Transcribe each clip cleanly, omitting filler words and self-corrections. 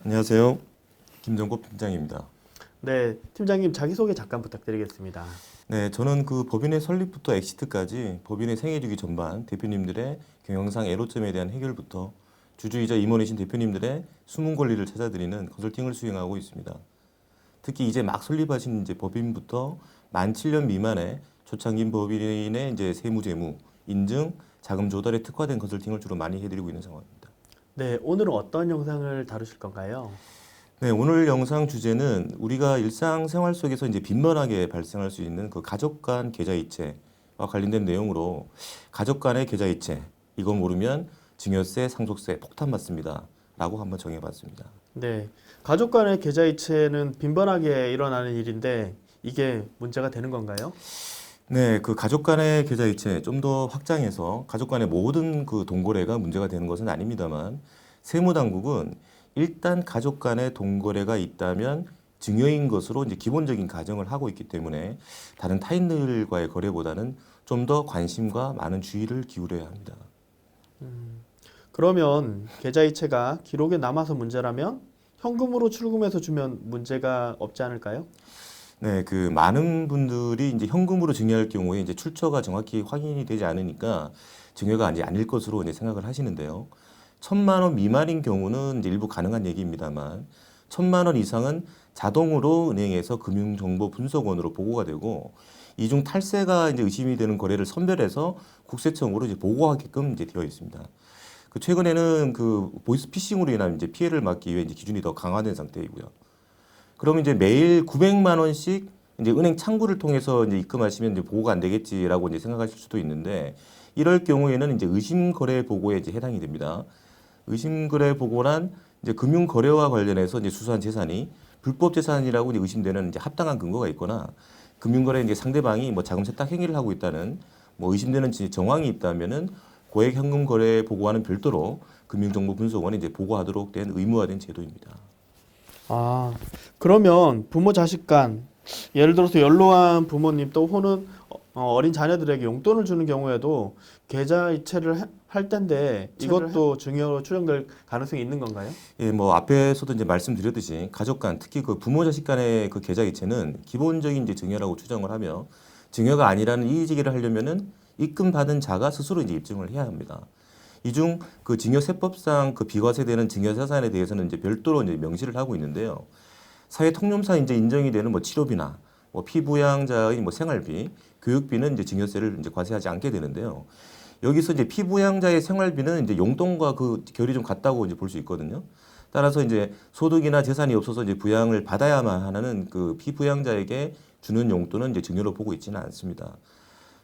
안녕하세요. 김정국 팀장입니다. 네, 팀장님 자기소개 잠깐 부탁드리겠습니다. 네, 저는 그 법인의 설립부터 엑시트까지 법인의 생애주기 전반 대표님들의 경영상 애로점에 대한 해결부터 주주이자 임원이신 대표님들의 숨은 권리를 찾아드리는 컨설팅을 수행하고 있습니다. 특히 이제 막 설립하신 이제 법인부터 만 7년 미만의 초창기 법인의 이제 세무재무, 인증, 자금 조달에 특화된 컨설팅을 주로 많이 해드리고 있는 상황입니다. 네, 오늘은 어떤 영상을 다루실 건가요? 네, 오늘 영상 주제는 우리가 일상생활 속에서 이제 빈번하게 발생할 수 있는 그 가족 간 계좌이체와 관련된 내용으로 가족 간의 계좌이체, 이거 모르면 증여세, 상속세 폭탄 맞습니다. 라고 한번 정해봤습니다. 네, 가족 간의 계좌이체는 빈번하게 일어나는 일인데 이게 문제가 되는 건가요? 네, 그 가족 간의 계좌이체 좀 더 확장해서 가족 간의 모든 그 동거래가 문제가 되는 것은 아닙니다만 세무당국은 일단 가족 간의 동거래가 있다면 증여인 것으로 이제 기본적인 가정을 하고 있기 때문에 다른 타인들과의 거래보다는 좀 더 관심과 많은 주의를 기울여야 합니다. 그러면 계좌이체가 기록에 남아서 문제라면 현금으로 출금해서 주면 문제가 없지 않을까요? 네, 그 많은 분들이 이제 현금으로 증여할 경우에 이제 출처가 정확히 확인이 되지 않으니까 증여가 이제 아닐 것으로 이제 생각을 하시는데요. 1,000만 원 미만인 경우는 이제 일부 가능한 얘기입니다만 1,000만 원 이상은 자동으로 은행에서 금융정보분석원으로 보고가 되고 이 중 탈세가 이제 의심이 되는 거래를 선별해서 국세청으로 이제 보고하게끔 이제 되어 있습니다. 그 최근에는 그 보이스피싱으로 인한 이제 피해를 막기 위해 이제 기준이 더 강화된 상태이고요. 그럼 이제 매일 900만 원씩 이제 은행 창구를 통해서 이제 입금하시면 이제 보고가 안 되겠지라고 이제 생각하실 수도 있는데 이럴 경우에는 이제 의심 거래 보고에 이제 해당이 됩니다. 의심 거래 보고란 이제 금융 거래와 관련해서 이제 수수한 재산이 불법 재산이라고 이제 의심되는 이제 합당한 근거가 있거나 금융 거래 이제 상대방이 뭐 자금 세탁 행위를 하고 있다는 뭐 의심되는 정황이 있다면은 고액 현금 거래 보고와는 별도로 금융정보분석원에 이제 보고하도록 된 의무화된 제도입니다. 아, 그러면 부모 자식 간 예를 들어서 연로한 부모님 또 혹은 어린 자녀들에게 용돈을 주는 경우에도 계좌이체를 할 텐데 이것도 증여로 추정될 가능성이 있는 건가요? 예, 뭐 앞에서도 이제 말씀드렸듯이 가족 간 특히 그 부모 자식 간의 그 계좌 이체는 기본적인 이제 증여라고 추정을 하며 증여가 아니라는 이의제기를 하려면은 입금 받은 자가 스스로 이제 입증을 해야 합니다. 이 중 그 증여세법상 그 비과세되는 증여자산에 대해서는 이제 별도로 이제 명시를 하고 있는데요. 사회 통념상 이제 인정이 되는 뭐 치료비나 뭐 피부양자의 뭐 생활비, 교육비는 이제 증여세를 이제 과세하지 않게 되는데요. 여기서 이제 피부양자의 생활비는 이제 용돈과 그 결이 좀 같다고 이제 볼 수 있거든요. 따라서 이제 소득이나 재산이 없어서 이제 부양을 받아야만 하는 그 피부양자에게 주는 용돈은 이제 증여로 보고 있지는 않습니다.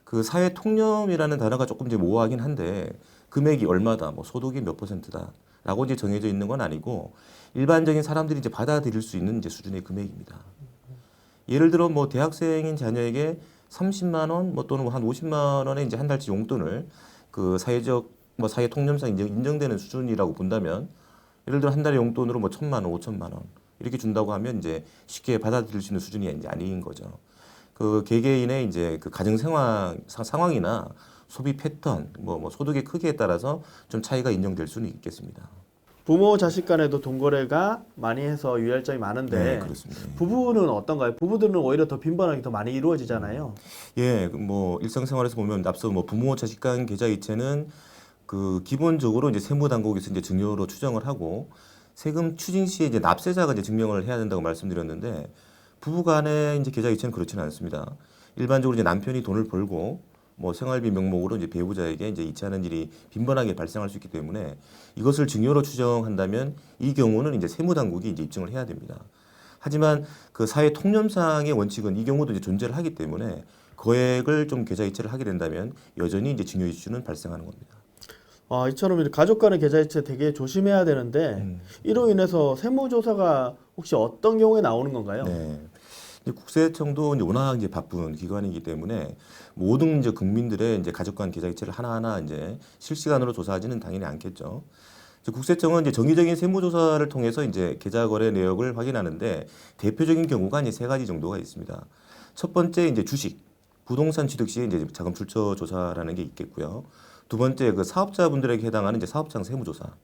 그 사회 통념이라는 단어가 조금 이제 모호하긴 한데 금액이 얼마다, 뭐 소득이 몇 %다라고 이제 정해져 있는 건 아니고 일반적인 사람들이 이제 받아들일 수 있는 이제 수준의 금액입니다. 예를 들어 뭐 대학생인 자녀에게 30만 원, 뭐 또는 한 50만 원의 이제 한 달치 용돈을 그 사회적 뭐 사회 통념상 이제 인정되는 수준이라고 본다면 예를 들어 한 달에 용돈으로 뭐 1,000만 원, 5천만 원 이렇게 준다고 하면 이제 쉽게 받아들일 수 있는 수준이 이제 아닌 거죠. 그 개개인의 이제 그 가정 상황이나 소비 패턴, 뭐 소득의 크기에 따라서 좀 차이가 인정될 수는 있겠습니다. 부모 자식 간에도 돈거래가 많이 해서 유의할 점이 많은데 네, 그렇습니다. 부부는 어떤가요? 부부들은 오히려 더 빈번하게 더 많이 이루어지잖아요. 예, 뭐 일상생활에서 보면 앞서 뭐 부모 자식 간 계좌 이체는 그 기본적으로 이제 세무당국에서 이제 증여로 추정을 하고 세금 추징 시에 이제 납세자가 이제 증명을 해야 된다고 말씀드렸는데 부부간의 이제 계좌 이체는 그렇지는 않습니다. 일반적으로 이제 남편이 돈을 벌고 뭐 생활비 명목으로 이제 배우자에게 이제 이체하는 일이 빈번하게 발생할 수 있기 때문에 이것을 증여로 추정한다면 이 경우는 이제 세무당국이 이제 입증을 해야 됩니다. 하지만 그 사회 통념상의 원칙은 이 경우도 이제 존재를 하기 때문에 거액을 좀 계좌 이체를 하게 된다면 여전히 이제 증여 이슈는 발생하는 겁니다. 이처럼 이렇게 가족 간의 계좌이체 되게 조심해야 되는데 이로 인해서 세무조사가 혹시 어떤 경우에 나오는 건가요? 네. 이제 국세청도 이제 워낙 이제 바쁜 기관이기 때문에 모든 이제 국민들의 이제 가족 간 계좌 이체를 하나하나 이제 실시간으로 조사하지는 당연히 않겠죠. 이제 국세청은 이제 정기적인 세무조사를 통해서 이제 계좌 거래 내역을 확인하는데 대표적인 경우가 이제 세 가지 정도가 있습니다. 첫 번째 이제 주식, 부동산 취득 시에 이제 자금 출처 조사라는 게 있겠고요. 두 번째 그 사업자분들에게 해당하는 이제 사업장 세무조사.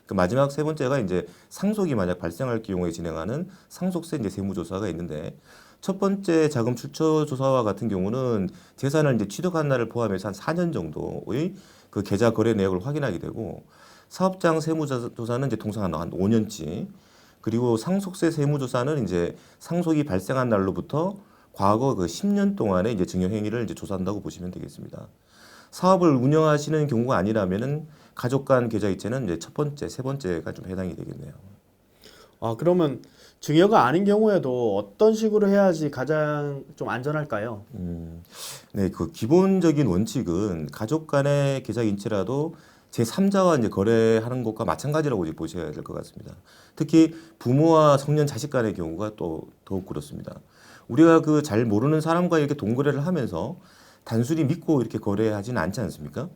그 마지막 세 번째가 이제 상속이 만약 발생할 경우에 진행하는 상속세 이제 세무조사가 있는데 첫 번째 자금 출처 조사와 같은 경우는 재산을 이제 취득한 날을 포함해서 한 4년 정도의 그 계좌 거래 내역을 확인하게 되고 사업장 세무조사는 이제 통상 한 5년치 그리고 상속세 세무조사는 이제 상속이 발생한 날로부터 과거 그 10년 동안의 이제 증여 행위를 이제 조사한다고 보시면 되겠습니다. 사업을 운영하시는 경우가 아니라면은 가족 간 계좌 이체는 이제 첫 번째, 세 번째가 좀 해당이 되겠네요. 아, 그러면 증여가 아닌 경우에도 어떤 식으로 해야지 가장 좀 안전할까요? 네, 그 기본적인 원칙은 가족 간의 계좌 인체라도 제3자와 이제 거래하는 것과 마찬가지라고 이제 보셔야 될 것 같습니다. 특히 부모와 성년 자식 간의 경우가 또 더욱 그렇습니다. 우리가 그 잘 모르는 사람과 이렇게 동거래를 하면서 단순히 믿고 이렇게 거래하지는 않지 않습니까?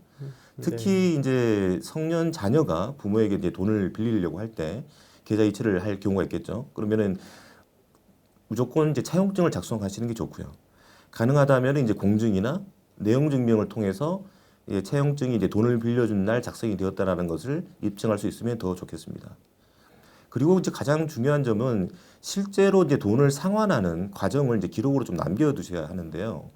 특히 이제 성년 자녀가 부모에게 이제 돈을 빌리려고 할 때 계좌 이체를 할 경우가 있겠죠. 그러면은 무조건 이제 차용증을 작성하시는 게 좋고요. 가능하다면 이제 공증이나 내용 증명을 통해서 차용증이 이제 돈을 빌려준 날 작성이 되었다라는 것을 입증할 수 있으면 더 좋겠습니다. 그리고 이제 가장 중요한 점은 실제로 이제 돈을 상환하는 과정을 이제 기록으로 좀 남겨두셔야 하는데요.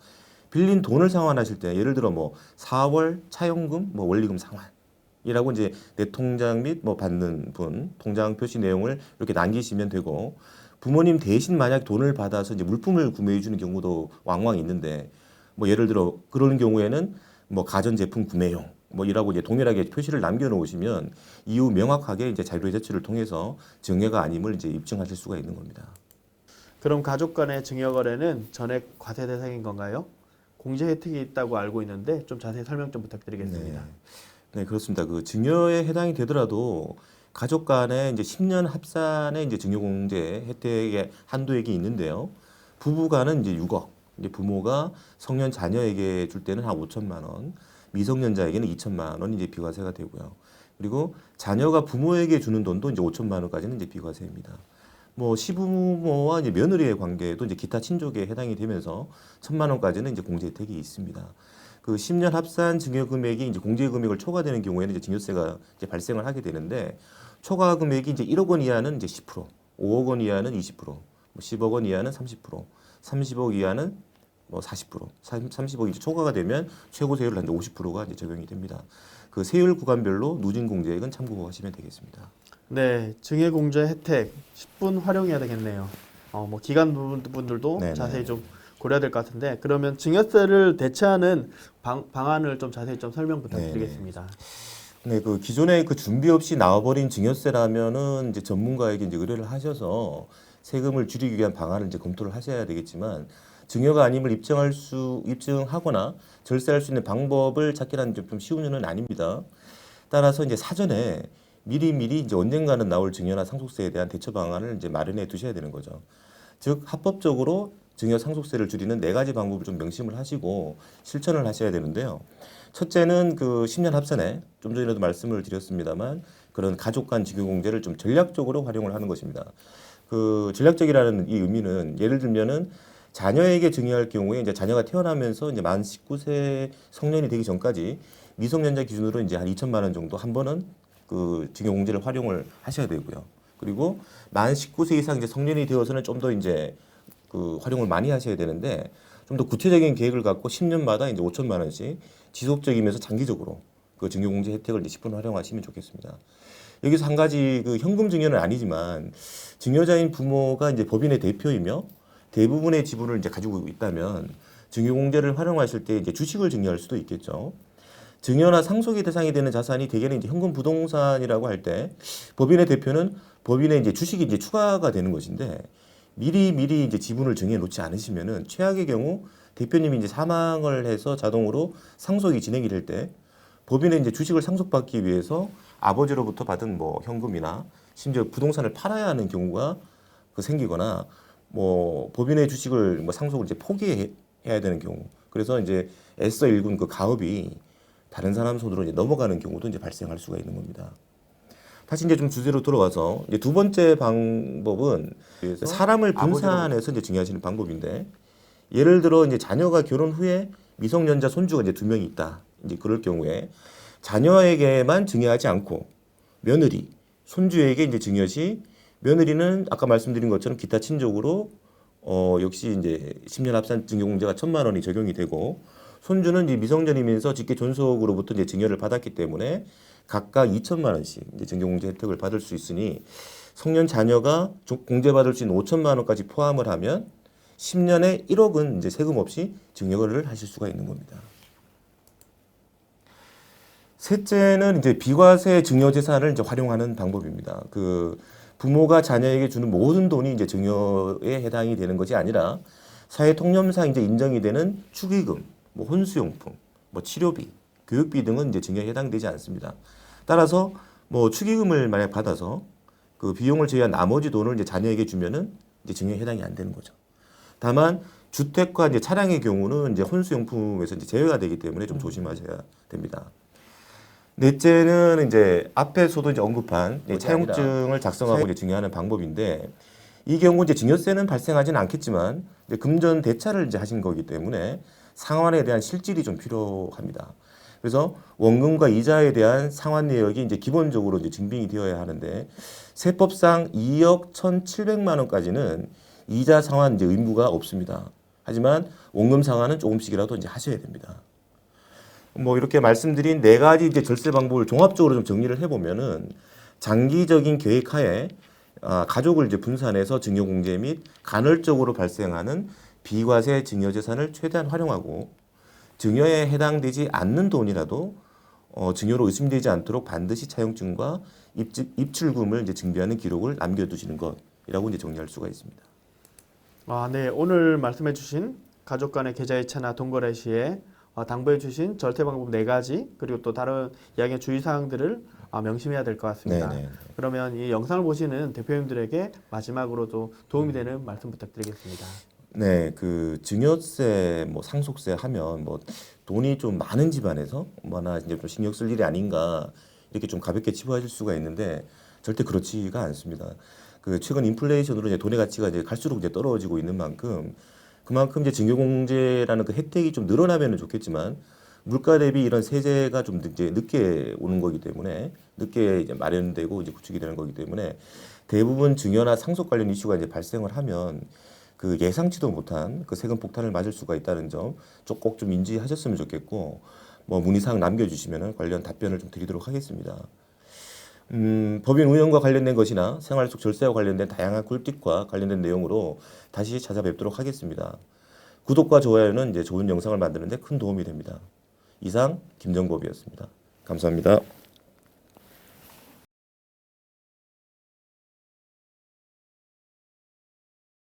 빌린 돈을 상환하실 때 예를 들어 뭐 4월 차용금, 뭐 원리금 상환이라고 이제 내 통장 및 뭐 받는 분 통장 표시 내용을 이렇게 남기시면 되고 부모님 대신 만약 돈을 받아서 이제 물품을 구매해 주는 경우도 왕왕 있는데 뭐 예를 들어 그런 경우에는 뭐 가전제품 구매용 뭐 이라고 이제 동일하게 표시를 남겨 놓으시면 이후 명확하게 이제 자료의 제출을 통해서 증여가 아님을 이제 입증하실 수가 있는 겁니다. 그럼 가족 간의 증여 거래는 전액 과세 대상인 건가요? 공제 혜택이 있다고 알고 있는데 좀 자세히 설명 좀 부탁드리겠습니다. 네, 그렇습니다. 그 증여에 해당이 되더라도 가족 간의 이제 10년 합산의 이제 증여공제 혜택의 한도액이 있는데요. 부부 간은 이제 6억, 이제 부모가 성년 자녀에게 줄 때는 한 5천만 원, 미성년자에게는 2천만 원이 이제 비과세가 되고요. 그리고 자녀가 부모에게 주는 돈도 이제 5천만 원까지는 이제 비과세입니다. 뭐 시부모와 이제 며느리의 관계도 이제 기타 친족에 해당이 되면서 1천만 원까지는 이제 공제 혜택이 있습니다. 그 10년 합산 증여 금액이 이제 공제 금액을 초과되는 경우에는 이제 증여세가 이제 발생을 하게 되는데 초과 금액이 이제 1억 원 이하는 이제 10%, 5억 원 이하는 20%, 뭐 10억 원 이하는 30%, 30억 이하는 뭐 40%, 30억 이제 초과가 되면 최고 세율을 한 50%가 이제 적용이 됩니다. 그 세율 구간별로 누진 공제액은 참고하시면 되겠습니다. 네, 증여 공제 혜택 10분 활용해야 되겠네요. 뭐 기간 부분들도 네네. 자세히 좀 고려해야 될 것 같은데 그러면 증여세를 대체하는 방안을 좀 자세히 좀 설명 부탁드리겠습니다. 네, 그 기존에 그 준비 없이 나와버린 증여세라면은 이제 전문가에게 이제 의뢰를 하셔서 세금을 줄이기 위한 방안을 이제 검토를 하셔야 되겠지만 증여가 아님을 입증하거나 절세할 수 있는 방법을 찾기란 좀 쉬운 일은 아닙니다. 따라서 이제 사전에 미리 이제 언젠가는 나올 증여나 상속세에 대한 대처 방안을 이제 마련해 두셔야 되는 거죠. 즉 합법적으로 증여 상속세를 줄이는 4가지 방법을 좀 명심을 하시고 실천을 하셔야 되는데요. 첫째는 그 10년 합산에 좀 전에도 말씀을 드렸습니다만 그런 가족 간 증여 공제를 좀 전략적으로 활용을 하는 것입니다. 그 전략적이라는 이 의미는 예를 들면은 자녀에게 증여할 경우에 이제 자녀가 태어나면서 이제 만 19세 성년이 되기 전까지 미성년자 기준으로 이제 한 2천만 원 정도 한 번은 그 증여 공제를 활용을 하셔야 되고요. 그리고 만 19세 이상 이제 성년이 되어서는 좀 더 이제 그 활용을 많이 하셔야 되는데 좀 더 구체적인 계획을 갖고 10년마다 이제 5천만 원씩 지속적이면서 장기적으로 그 증여공제 혜택을 이제 10분 활용하시면 좋겠습니다. 여기서 한 가지 그 현금 증여는 아니지만 증여자인 부모가 이제 법인의 대표이며 대부분의 지분을 이제 가지고 있다면 증여공제를 활용하실 때 이제 주식을 증여할 수도 있겠죠. 증여나 상속의 대상이 되는 자산이 대개는 이제 현금 부동산이라고 할 때 법인의 대표는 법인의 이제 주식이 이제 추가가 되는 것인데 미리 이제 지분을 정해 놓지 않으시면은 최악의 경우 대표님이 이제 사망을 해서 자동으로 상속이 진행이 될 때 법인의 이제 주식을 상속받기 위해서 아버지로부터 받은 뭐 현금이나 심지어 부동산을 팔아야 하는 경우가 생기거나 뭐 법인의 주식을 뭐 상속을 이제 포기해야 되는 경우 그래서 이제 애써 일군 그 가업이 다른 사람 손으로 이제 넘어가는 경우도 이제 발생할 수가 있는 겁니다. 다시 이제 좀 주제로 돌아와서 이제 두 번째 방법은 사람을 분산해서 이제 증여하시는 방법인데 예를 들어 이제 자녀가 결혼 후에 미성년자 손주가 이제 2명이 있다. 이제 그럴 경우에 자녀에게만 증여하지 않고 며느리 손주에게 이제 증여 시 며느리는 아까 말씀드린 것처럼 기타 친족으로 역시 이제 10년 합산 증여공제가 1,000만 원이 적용이 되고 손주는 이제 미성년이면서 직계 존속으로부터 이제 증여를 받았기 때문에 각각 2,000만 원씩 이제 증여공제 혜택을 받을 수 있으니 성년 자녀가 공제받을 수 있는 5,000만 원까지 포함을 하면 10년에 1억은 이제 세금 없이 증여를 하실 수가 있는 겁니다. 셋째는 이제 비과세 증여재산을 이제 활용하는 방법입니다. 그 부모가 자녀에게 주는 모든 돈이 이제 증여에 해당이 되는 것이 아니라 사회 통념상 이제 인정이 되는 축의금, 뭐 혼수용품, 뭐 치료비, 교육비 등은 이제 증여에 해당되지 않습니다. 따라서 뭐 축의금을 만약 받아서 그 비용을 제외한 나머지 돈을 이제 자녀에게 주면은 이제 증여에 해당이 안 되는 거죠. 다만 주택과 이제 차량의 경우는 이제 혼수용품에서 이제 제외가 되기 때문에 좀 조심하셔야 됩니다. 넷째는 이제 앞에서도 이제 언급한 이제 차용증을 작성하고 이제 증여하는 방법인데 이 경우 이제 증여세는 발생하지는 않겠지만 이제 금전 대차를 이제 하신 거기 때문에 상환에 대한 실질이 좀 필요합니다. 그래서 원금과 이자에 대한 상환 내역이 이제 기본적으로 이제 증빙이 되어야 하는데 세법상 2억 1,700만 원까지는 이자 상환 이제 의무가 없습니다. 하지만 원금 상환은 조금씩이라도 이제 하셔야 됩니다. 뭐 이렇게 말씀드린 네 가지 이제 절세 방법을 종합적으로 좀 정리를 해보면은 장기적인 계획하에 가족을 이제 분산해서 증여공제 및 간헐적으로 발생하는 비과세 증여재산을 최대한 활용하고 증여에 해당되지 않는 돈이라도 증여로 의심되지 않도록 반드시 차용증과 입출금을 이제 증빙하는 기록을 남겨두시는 것이라고 이제 정리할 수가 있습니다. 네. 오늘 말씀해주신 가족 간의 계좌이체나 돈거래 시에 당부해주신 절세 방법 4가지 그리고 또 다른 이야기의 주의사항들을 명심해야 될 것 같습니다. 네네. 그러면 이 영상을 보시는 대표님들에게 마지막으로도 도움이 되는 말씀 부탁드리겠습니다. 네, 그 증여세, 뭐 상속세 하면 뭐 돈이 좀 많은 집안에서 뭐나 이제 좀 신경 쓸 일이 아닌가 이렇게 좀 가볍게 치부하실 수가 있는데 절대 그렇지가 않습니다. 그 최근 인플레이션으로 이제 돈의 가치가 이제 갈수록 이제 떨어지고 있는 만큼 그만큼 이제 증여공제라는 그 혜택이 좀 늘어나면은 좋겠지만 물가 대비 이런 세제가 좀 이제 늦게 오는 거기 때문에 늦게 이제 마련되고 이제 구축이 되는 거기 때문에 대부분 증여나 상속 관련 이슈가 이제 발생을 하면 그 예상치도 못한 그 세금 폭탄을 맞을 수가 있다는 점 꼭 좀 인지하셨으면 좋겠고 뭐 문의사항 남겨주시면 관련 답변을 좀 드리도록 하겠습니다. 법인 운영과 관련된 것이나 생활 속 절세와 관련된 다양한 꿀팁과 관련된 내용으로 다시 찾아뵙도록 하겠습니다. 구독과 좋아요는 이제 좋은 영상을 만드는 데 큰 도움이 됩니다. 이상 김정법이었습니다. 감사합니다.